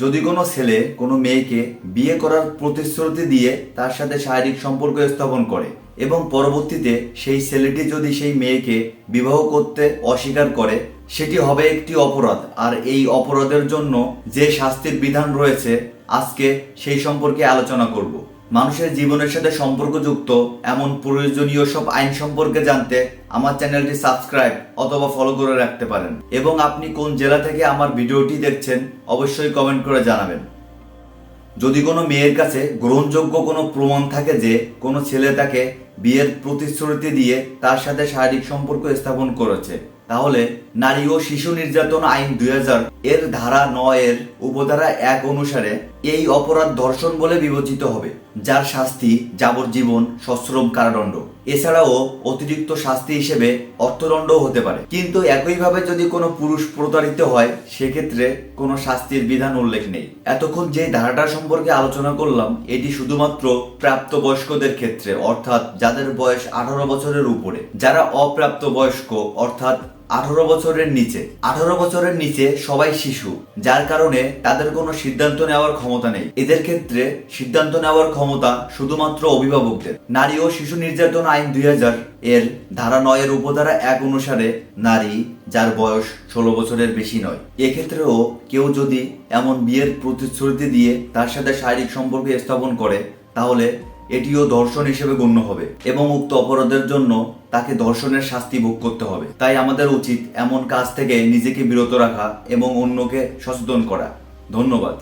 যদি কোনো ছেলে কোনো মেয়েকে বিয়ে করার প্রতিশ্রুতি দিয়ে তার সাথে শারীরিক সম্পর্ক স্থাপন করে এবং পরবর্তীতে সেই ছেলেটি যদি সেই মেয়েকে বিবাহ করতে অস্বীকার করে, সেটি হবে একটি অপরাধ। আর এই অপরাধের জন্য যে শাস্তির বিধান রয়েছে, আজকে সেই সম্পর্কে আলোচনা করব। মানুষের জীবনের সাথে সম্পর্কযুক্ত এমন প্রয়োজনীয় সব আইন সম্পর্কে জানতে আমার চ্যানেলটি সাবস্ক্রাইব অথবা ফলো করে রাখতে পারেন। এবং আপনি কোন জেলা থেকে আমার ভিডিওটি দেখছেন অবশ্যই কমেন্ট করে জানাবেন। যদি কোনো মেয়ের কাছে গ্রহণযোগ্য কোনো প্রমাণ থাকে যে কোনো ছেলে তাকে বিয়ের প্রতিশ্রুতি দিয়ে তার সাথে শারীরিক সম্পর্ক স্থাপন করেছে, তাহলে নারী ও শিশু নির্যাতন আইন 2000 এর ধারা 9 এর উপধারা 1 অনুসারে এই অপরাধ ধর্ষণ বলে বিবেচিত হবে, যার শাস্তি যাবজ্জীবন সশ্রম কারাদণ্ড। এছাড়াও অতিরিক্ত শাস্তি হিসেবে অর্থদণ্ডও হতে পারে। কিন্তু একইভাবে যদি কোনো পুরুষ প্রতারিত হয়, সেক্ষেত্রে কোনো শাস্তির বিধান উল্লেখ নেই। এতক্ষণ যে ধারাটা সম্পর্কে আলোচনা করলাম, এটি শুধুমাত্র প্রাপ্তবয়স্কদের ক্ষেত্রে, অর্থাৎ যাদের বয়স 18 বছরের উপরে। যারা অপ্রাপ্তবয়স্ক অর্থাৎ 18 বছরের নিচে, 18 বছরের নিচে সবাই শিশু, যার কারণে তাদের কোনো সিদ্ধান্ত নেওয়ার ক্ষমতা নেই। এদের ক্ষেত্রে সিদ্ধান্ত নেওয়ার ক্ষমতা শুধুমাত্র অভিভাবকদের। নারী ও শিশু নির্যাতন আইন 2000 এর ধারা 9 এর উপধারা 1 অনুসারে নারী যার বয়স 16 বছরের বেশি নয়, এক্ষেত্রেও কেউ যদি এমন বিয়ের প্রতিশ্রুতি দিয়ে তার সাথে শারীরিক সম্পর্ক স্থাপন করে, তাহলে এটিও ধর্ষণ হিসেবে গণ্য হবে এবং উক্ত অপরাধের জন্য তাকে ধর্ষণের শাস্তি ভোগ করতে হবে। তাই আমাদের উচিত এমন কাজ থেকে নিজেকে বিরত রাখা এবং অন্যকে সচেতন করা। ধন্যবাদ।